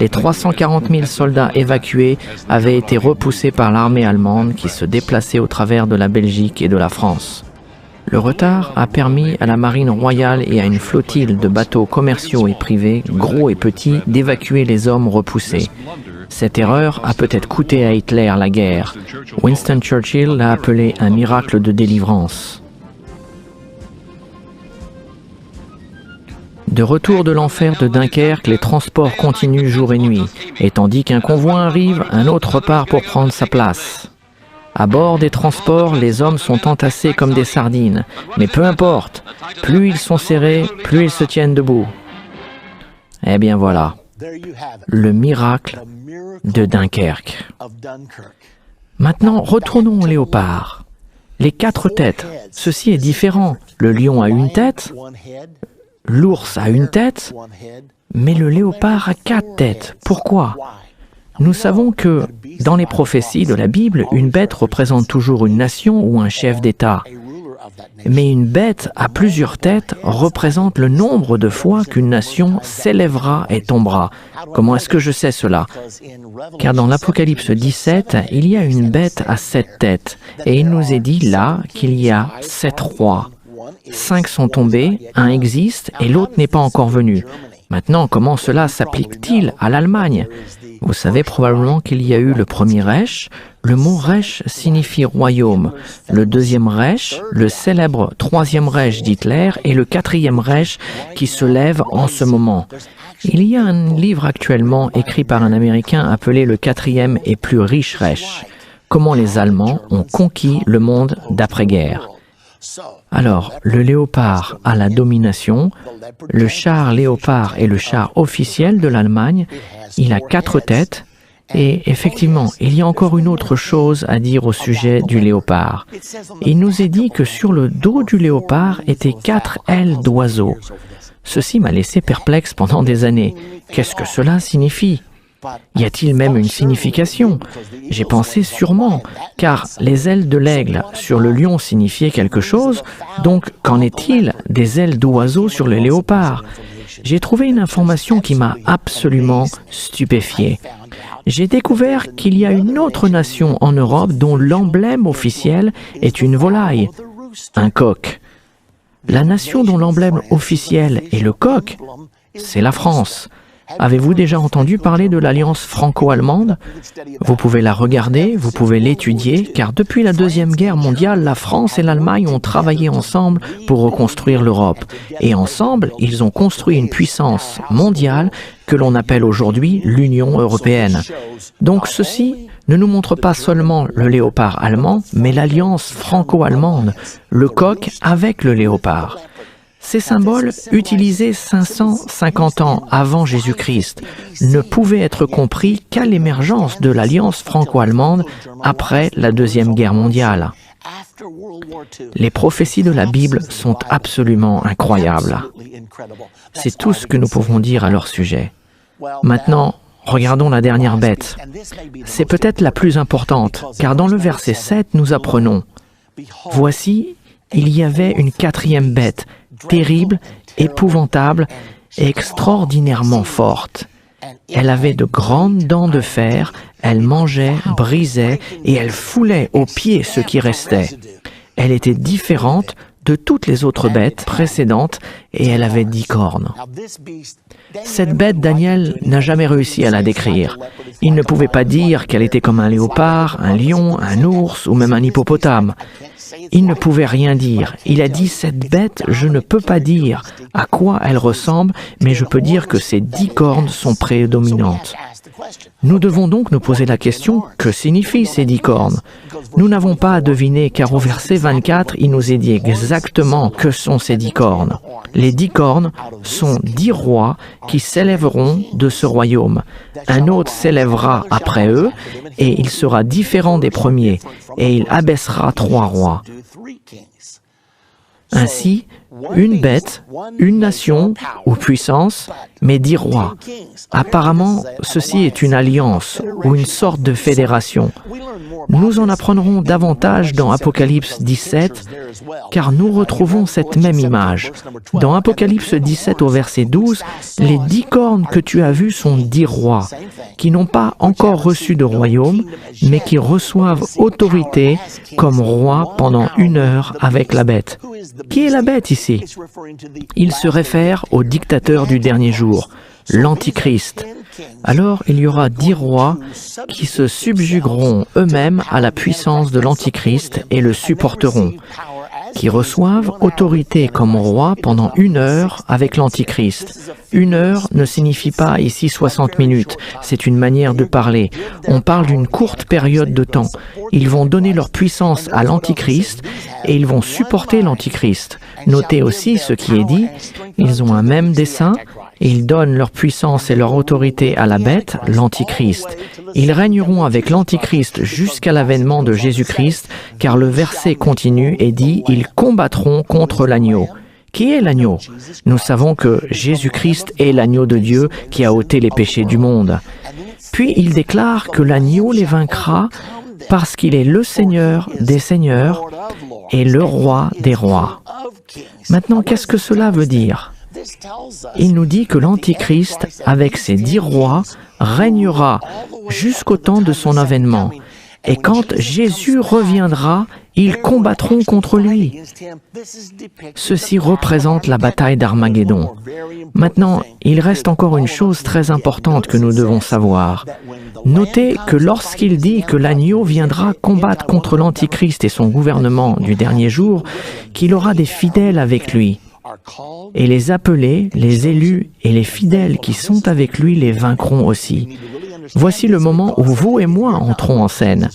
Les 340 000 soldats évacués avaient été repoussés par l'armée allemande qui se déplaçait au travers de la Belgique et de la France. Le retard a permis à la Marine royale et à une flottille de bateaux commerciaux et privés, gros et petits, d'évacuer les hommes repoussés. Cette erreur a peut-être coûté à Hitler la guerre. Winston Churchill l'a appelé un miracle de délivrance. De retour de l'enfer de Dunkerque, les transports continuent jour et nuit. Et tandis qu'un convoi arrive, un autre repart pour prendre sa place. À bord des transports, les hommes sont entassés comme des sardines. Mais peu importe, plus ils sont serrés, plus ils se tiennent debout. Eh bien voilà, le miracle de Dunkerque. Maintenant, retournons au léopard. Les 4 têtes, ceci est différent. Le lion a une tête, l'ours a une tête, mais le léopard a 4 têtes. Pourquoi ? Nous savons que, dans les prophéties de la Bible, une bête représente toujours une nation ou un chef d'État. Mais une bête à plusieurs têtes représente le nombre de fois qu'une nation s'élèvera et tombera. Comment est-ce que je sais cela ? Car dans l'Apocalypse 17, il y a une bête à 7 têtes, et il nous est dit là qu'il y a 7 rois. 5 sont tombés, un existe et l'autre n'est pas encore venu. Maintenant, comment cela s'applique-t-il à l'Allemagne ? Vous savez probablement qu'il y a eu le premier Reich. Le mot Reich signifie royaume. Le deuxième Reich, le célèbre troisième Reich d'Hitler et le quatrième Reich qui se lève en ce moment. Il y a un livre actuellement écrit par un Américain appelé le quatrième et plus riche Reich. Comment les Allemands ont conquis le monde d'après-guerre. Alors, le léopard a la domination, le char léopard est le char officiel de l'Allemagne, il a 4 têtes, et effectivement, il y a encore une autre chose à dire au sujet du léopard. Il nous est dit que sur le dos du léopard étaient 4 ailes d'oiseau. Ceci m'a laissé perplexe pendant des années. Qu'est-ce que cela signifie ? Y a-t-il même une signification ? J'ai pensé sûrement, car les ailes de l'aigle sur le lion signifiaient quelque chose, donc qu'en est-il des ailes d'oiseau sur le léopard ? J'ai trouvé une information qui m'a absolument stupéfié. J'ai découvert qu'il y a une autre nation en Europe dont l'emblème officiel est une volaille, un coq. La nation dont l'emblème officiel est le coq, c'est la France. Avez-vous déjà entendu parler de l'alliance franco-allemande ? Vous pouvez la regarder, vous pouvez l'étudier, car depuis la Deuxième Guerre mondiale, la France et l'Allemagne ont travaillé ensemble pour reconstruire l'Europe. Et ensemble, ils ont construit une puissance mondiale que l'on appelle aujourd'hui l'Union européenne. Donc ceci ne nous montre pas seulement le léopard allemand, mais l'alliance franco-allemande, le coq avec le léopard. Ces symboles, utilisés 550 ans avant Jésus-Christ, ne pouvaient être compris qu'à l'émergence de l'alliance franco-allemande après la Deuxième Guerre mondiale. Les prophéties de la Bible sont absolument incroyables. C'est tout ce que nous pouvons dire à leur sujet. Maintenant, regardons la dernière bête. C'est peut-être la plus importante, car dans le verset 7, nous apprenons « Voici, il y avait une 4e bête, terrible, épouvantable et extraordinairement forte. Elle avait de grandes dents de fer, elle mangeait, brisait et elle foulait aux pieds ce qui restait. Elle était différente de toutes les autres bêtes précédentes et elle avait 10 cornes. Cette bête, Daniel n'a jamais réussi à la décrire. Il ne pouvait pas dire qu'elle était comme un léopard, un lion, un ours ou même un hippopotame. Il ne pouvait rien dire. Il a dit, cette bête, je ne peux pas dire à quoi elle ressemble, mais je peux dire que ses 10 cornes sont prédominantes. Nous devons donc nous poser la question, que signifient ces 10 cornes? Nous n'avons pas à deviner, car au verset 24, il nous est dit exactement que sont ces 10 cornes. Les 10 cornes sont 10 rois qui s'élèveront de ce royaume. Un autre s'élèvera après eux, et il sera différent des premiers, et il abaissera 3 rois. Ainsi, une bête, une nation ou puissance, mais 10 rois. Apparemment, ceci est une alliance ou une sorte de fédération. Nous en apprendrons davantage dans Apocalypse 17, car nous retrouvons cette même image. Dans Apocalypse 17 au verset 12, les 10 cornes que tu as vues sont 10 rois, qui n'ont pas encore reçu de royaume, mais qui reçoivent autorité comme rois pendant 1 heure avec la bête. Qui est la bête ici? Il se réfère au dictateur du dernier jour, l'Antichrist. Alors il y aura 10 rois qui se subjugueront eux-mêmes à la puissance de l'Antichrist et le supporteront, qui reçoivent autorité comme roi pendant 1 heure avec l'Antichrist. 1 heure ne signifie pas ici 60 minutes, c'est une manière de parler. On parle d'une courte période de temps. Ils vont donner leur puissance à l'Antichrist et ils vont supporter l'Antichrist. Notez aussi ce qui est dit, ils ont un même dessein, ils donnent leur puissance et leur autorité à la bête, l'Antichrist. Ils régneront avec l'Antichrist jusqu'à l'avènement de Jésus-Christ, car le verset continue et dit « Ils combattront contre l'agneau ». Qui est l'agneau? Nous savons que Jésus-Christ est l'agneau de Dieu qui a ôté les péchés du monde. Puis il déclare que l'agneau les vaincra parce qu'il est le Seigneur des seigneurs et le roi des rois. Maintenant, qu'est-ce que cela veut dire? Il nous dit que l'Antichrist, avec ses 10 rois, régnera jusqu'au temps de son avènement. Et quand Jésus reviendra, ils combattront contre lui. Ceci représente la bataille d'Armageddon. Maintenant, il reste encore une chose très importante que nous devons savoir. Notez que lorsqu'il dit que l'agneau viendra combattre contre l'Antichrist et son gouvernement du dernier jour, qu'il aura des fidèles avec lui. Et les appelés, les élus et les fidèles qui sont avec lui les vaincront aussi. Voici le moment où vous et moi entrons en scène.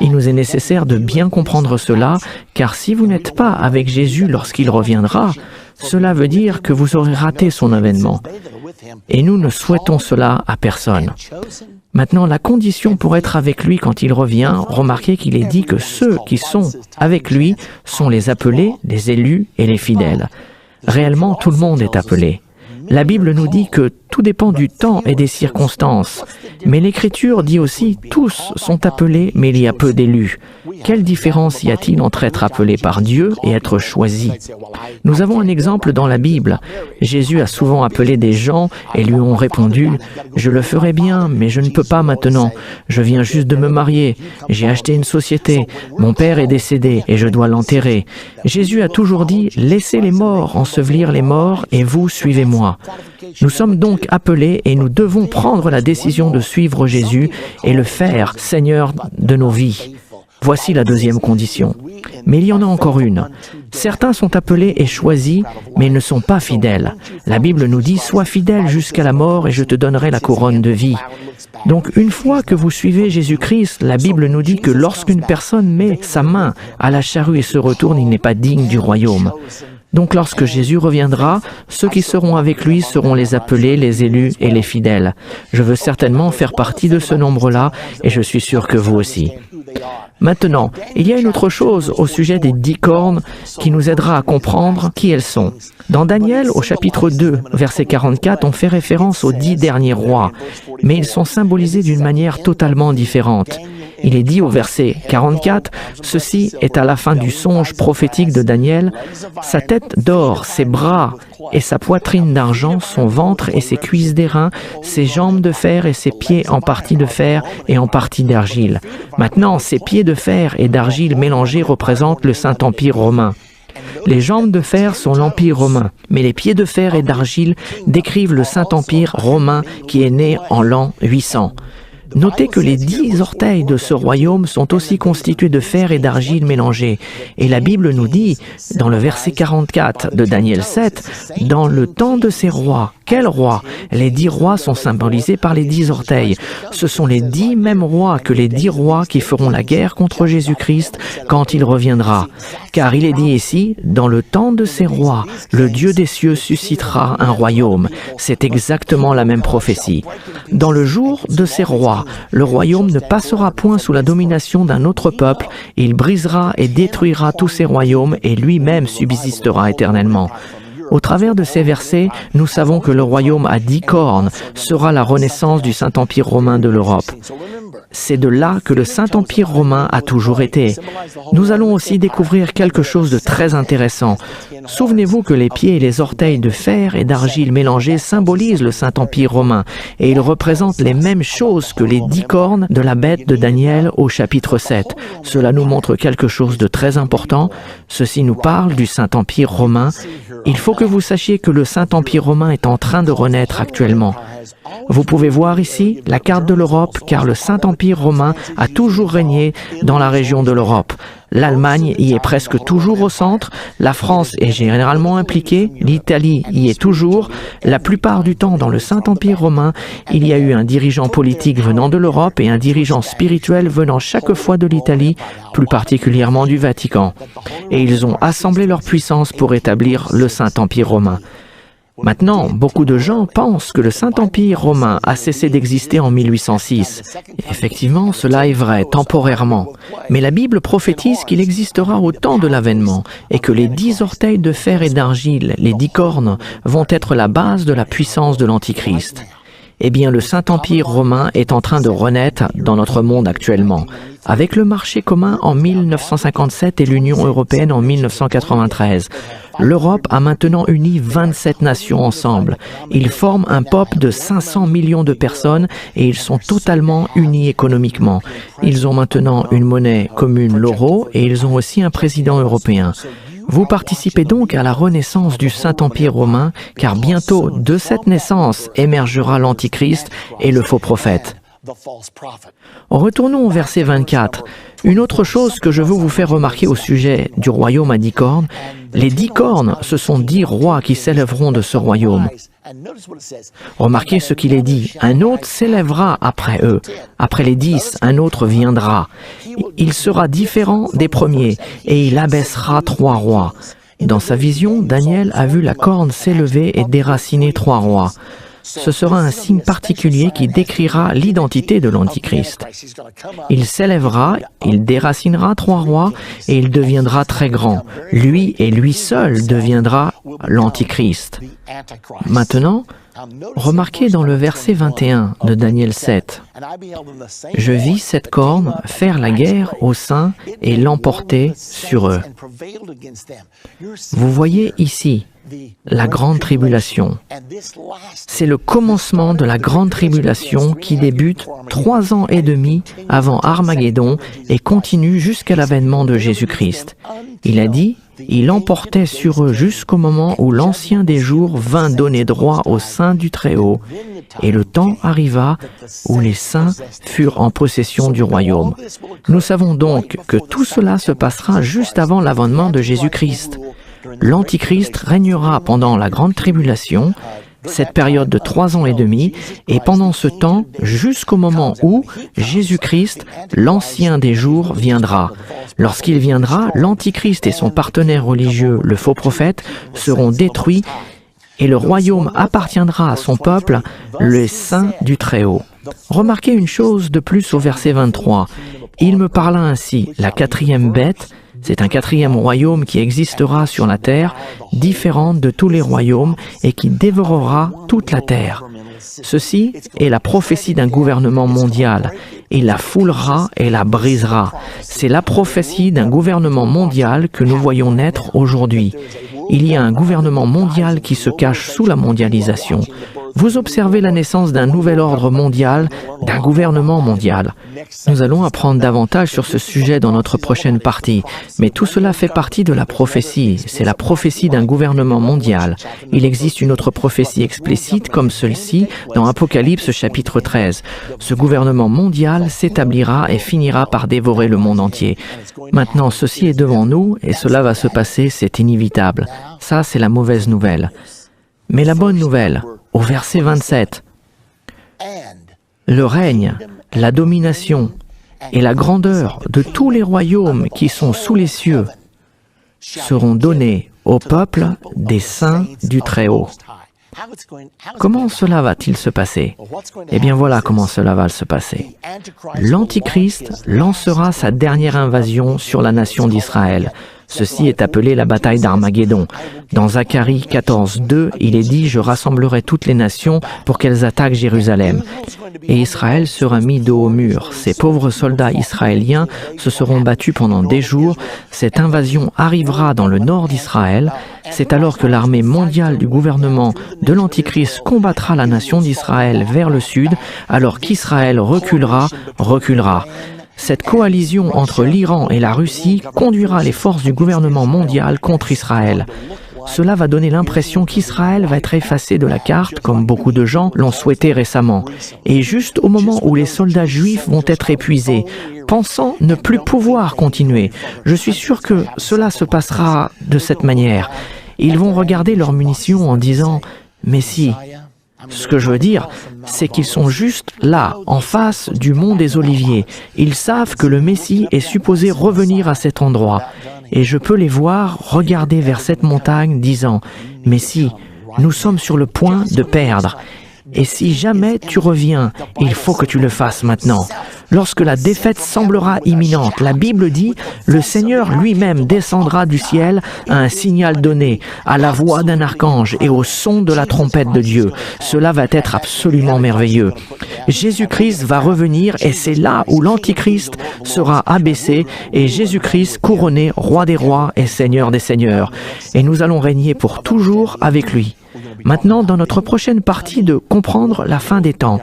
Il nous est nécessaire de bien comprendre cela, car si vous n'êtes pas avec Jésus lorsqu'il reviendra, cela veut dire que vous aurez raté son avènement. Et nous ne souhaitons cela à personne. Maintenant, la condition pour être avec lui quand il revient, remarquez qu'il est dit que ceux qui sont avec lui sont les appelés, les élus et les fidèles. Réellement, tout le monde est appelé. La Bible nous dit que tout dépend du temps et des circonstances. Mais l'Écriture dit aussi « tous sont appelés, mais il y a peu d'élus ». Quelle différence y a-t-il entre être appelé par Dieu et être choisi? Nous avons un exemple dans la Bible. Jésus a souvent appelé des gens et lui ont répondu « Je le ferai bien, mais je ne peux pas maintenant. Je viens juste de me marier. J'ai acheté une société. Mon père est décédé et je dois l'enterrer. » Jésus a toujours dit « Laissez les morts ensevelir les morts et vous suivez-moi ». Nous sommes donc appelés et nous devons prendre la décision de suivre Jésus et le faire Seigneur de nos vies. Voici la deuxième condition. Mais il y en a encore une. Certains sont appelés et choisis, mais ils ne sont pas fidèles. La Bible nous dit « Sois fidèle jusqu'à la mort et je te donnerai la couronne de vie ». Donc, une fois que vous suivez Jésus-Christ, la Bible nous dit que lorsqu'une personne met sa main à la charrue et se retourne, il n'est pas digne du royaume. Donc lorsque Jésus reviendra, ceux qui seront avec lui seront les appelés, les élus et les fidèles. Je veux certainement faire partie de ce nombre-là et je suis sûr que vous aussi. Maintenant, il y a une autre chose au sujet des 10 cornes qui nous aidera à comprendre qui elles sont. Dans Daniel, au chapitre 2, verset 44, on fait référence aux 10 derniers rois, mais ils sont symbolisés d'une manière totalement différente. Il est dit au verset 44, « Ceci est à la fin du songe prophétique de Daniel, sa tête d'or, ses bras et sa poitrine d'argent, son ventre et ses cuisses d'airain, ses jambes de fer et ses pieds en partie de fer et en partie d'argile. » Maintenant, ces pieds de fer et d'argile mélangés représentent le Saint-Empire romain. Les jambes de fer sont l'Empire romain, mais les pieds de fer et d'argile décrivent le Saint-Empire romain qui est né en l'an 800. Notez que les 10 orteils de ce royaume sont aussi constitués de fer et d'argile mélangés. Et la Bible nous dit, dans le verset 44 de Daniel 7, « Dans le temps de ces rois », quels rois? Les 10 rois sont symbolisés par les 10 orteils. Ce sont les 10 mêmes rois que les 10 rois qui feront la guerre contre Jésus-Christ quand il reviendra. Car il est dit ici, « Dans le temps de ces rois, le Dieu des cieux suscitera un royaume. » C'est exactement la même prophétie. Dans le jour de ces rois, le royaume ne passera point sous la domination d'un autre peuple, il brisera et détruira tous ces royaumes et lui-même subsistera éternellement. Au travers de ces versets, nous savons que le royaume à 10 cornes sera la renaissance du Saint-Empire romain de l'Europe. C'est de là que le Saint-Empire romain a toujours été. Nous allons aussi découvrir quelque chose de très intéressant. Souvenez-vous que les pieds et les orteils de fer et d'argile mélangés symbolisent le Saint-Empire romain et ils représentent les mêmes choses que les 10 cornes de la bête de Daniel au chapitre 7. Cela nous montre quelque chose de très important. Ceci nous parle du Saint-Empire romain. Il faut que vous sachiez que le Saint-Empire romain est en train de renaître actuellement. Vous pouvez voir ici la carte de l'Europe, car le Saint-Empire romain a toujours régné dans la région de l'Europe. L'Allemagne y est presque toujours au centre, la France est généralement impliquée, l'Italie y est toujours. La plupart du temps, dans le Saint-Empire romain, il y a eu un dirigeant politique venant de l'Europe et un dirigeant spirituel venant chaque fois de l'Italie, plus particulièrement du Vatican. Et ils ont assemblé leur puissance pour établir le Saint-Empire romain. Maintenant, beaucoup de gens pensent que le Saint-Empire romain a cessé d'exister en 1806. Effectivement, cela est vrai, temporairement. Mais la Bible prophétise qu'il existera au temps de l'avènement et que les 10 orteils de fer et d'argile, les 10 cornes, vont être la base de la puissance de l'Antichrist. Eh bien, le Saint-Empire romain est en train de renaître dans notre monde actuellement. Avec le marché commun en 1957 et l'Union européenne en 1993, l'Europe a maintenant uni 27 nations ensemble. Ils forment un peuple de 500 millions de personnes et ils sont totalement unis économiquement. Ils ont maintenant une monnaie commune, l'euro, et ils ont aussi un président européen. Vous participez donc à la renaissance du Saint-Empire romain, car bientôt, de cette naissance, émergera l'Antichrist et le faux prophète. Retournons au verset 24. Une autre chose que je veux vous faire remarquer au sujet du royaume à 10 cornes, les 10 cornes, ce sont 10 rois qui s'élèveront de ce royaume. Remarquez ce qu'il est dit. Un autre s'élèvera après eux. Après les 10, un autre viendra. Il sera différent des premiers et il abaissera 3 rois. Dans sa vision, Daniel a vu la corne s'élever et déraciner 3 rois. Ce sera un signe particulier qui décrira l'identité de l'Antichrist. Il s'élèvera, il déracinera 3 rois et il deviendra très grand. Lui et lui seul deviendra l'Antichrist. Maintenant, remarquez dans le verset 21 de Daniel 7. « Je vis cette corne faire la guerre aux saints et l'emporter sur eux. » Vous voyez ici la grande tribulation. C'est le commencement de la grande tribulation qui débute 3 ans et demi avant Armageddon et continue jusqu'à l'avènement de Jésus-Christ. Il a dit, il emportait sur eux jusqu'au moment où l'Ancien des jours vint donner droit aux saints du Très-Haut, et le temps arriva où les saints furent en possession du royaume. Nous savons donc que tout cela se passera juste avant l'avènement de Jésus-Christ. L'Antichrist régnera pendant la grande tribulation, cette période de 3 ans et demi, et pendant ce temps, jusqu'au moment où Jésus-Christ, l'Ancien des jours, viendra. Lorsqu'il viendra, l'Antichrist et son partenaire religieux, le faux prophète, seront détruits et le royaume appartiendra à son peuple, les saints du Très-Haut. Remarquez une chose de plus au verset 23. Il me parla ainsi, la 4e bête, c'est un 4e royaume qui existera sur la terre, différent de tous les royaumes et qui dévorera toute la terre. Ceci est la prophétie d'un gouvernement mondial. Il la foulera et la brisera. C'est la prophétie d'un gouvernement mondial que nous voyons naître aujourd'hui. Il y a un gouvernement mondial qui se cache sous la mondialisation. vous observez la naissance d'un nouvel ordre mondial, d'un gouvernement mondial. Nous allons apprendre davantage sur ce sujet dans notre prochaine partie, mais tout cela fait partie de la prophétie. C'est la prophétie d'un gouvernement mondial. Il existe une autre prophétie explicite comme celle-ci dans Apocalypse chapitre 13. Ce gouvernement mondial s'établira et finira par dévorer le monde entier. Maintenant, ceci est devant nous et cela va se passer, c'est inévitable. Ça, c'est la mauvaise nouvelle. Mais la bonne nouvelle, au verset 27, le règne, la domination et la grandeur de tous les royaumes qui sont sous les cieux seront donnés au peuple des saints du Très-Haut. Comment cela va-t-il se passer? Eh bien voilà comment cela va se passer. L'Antichrist lancera sa dernière invasion sur la nation d'Israël. Ceci est appelé la bataille d'Armageddon. Dans Zacharie 14:2, il est dit « Je rassemblerai toutes les nations pour qu'elles attaquent Jérusalem. » Et Israël sera mis dos au mur. Ces pauvres soldats israéliens se seront battus pendant des jours. Cette invasion arrivera dans le nord d'Israël. C'est alors que l'armée mondiale du gouvernement de l'Antichrist combattra la nation d'Israël vers le sud, alors qu'Israël reculera. Cette coalition entre l'Iran et la Russie conduira les forces du gouvernement mondial contre Israël. Cela va donner l'impression qu'Israël va être effacé de la carte, comme beaucoup de gens l'ont souhaité récemment. Et juste au moment où les soldats juifs vont être épuisés, pensant ne plus pouvoir continuer, je suis sûr que cela se passera de cette manière. Ils vont regarder leurs munitions en disant « Mais si ». Ce que je veux dire, c'est qu'ils sont juste là, en face du mont des Oliviers. Ils savent que le Messie est supposé revenir à cet endroit. Et je peux les voir regarder vers cette montagne disant « Messie, nous sommes sur le point de perdre. Et si jamais tu reviens, il faut que tu le fasses maintenant. » Lorsque la défaite semblera imminente, la Bible dit « Le Seigneur lui-même descendra du ciel à un signal donné, à la voix d'un archange et au son de la trompette de Dieu. » Cela va être absolument merveilleux. Jésus-Christ va revenir et c'est là où l'Antichrist sera abaissé et Jésus-Christ couronné roi des rois et seigneur des seigneurs. Et nous allons régner pour toujours avec lui. Maintenant, dans notre prochaine partie de Comprendre la fin des temps,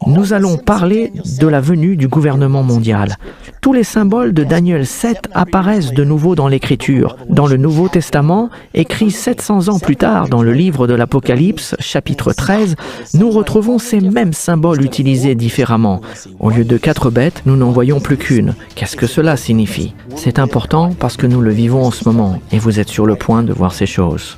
nous allons parler de la venue du gouvernement mondial. Tous les symboles de Daniel 7 apparaissent de nouveau dans l'Écriture. Dans le Nouveau Testament, écrit 700 ans plus tard dans le livre de l'Apocalypse, chapitre 13, nous retrouvons ces mêmes symboles utilisés différemment. Au lieu de 4 bêtes, nous n'en voyons plus qu'une. Qu'est-ce que cela signifie? C'est important parce que nous le vivons en ce moment et vous êtes sur le point de voir ces choses.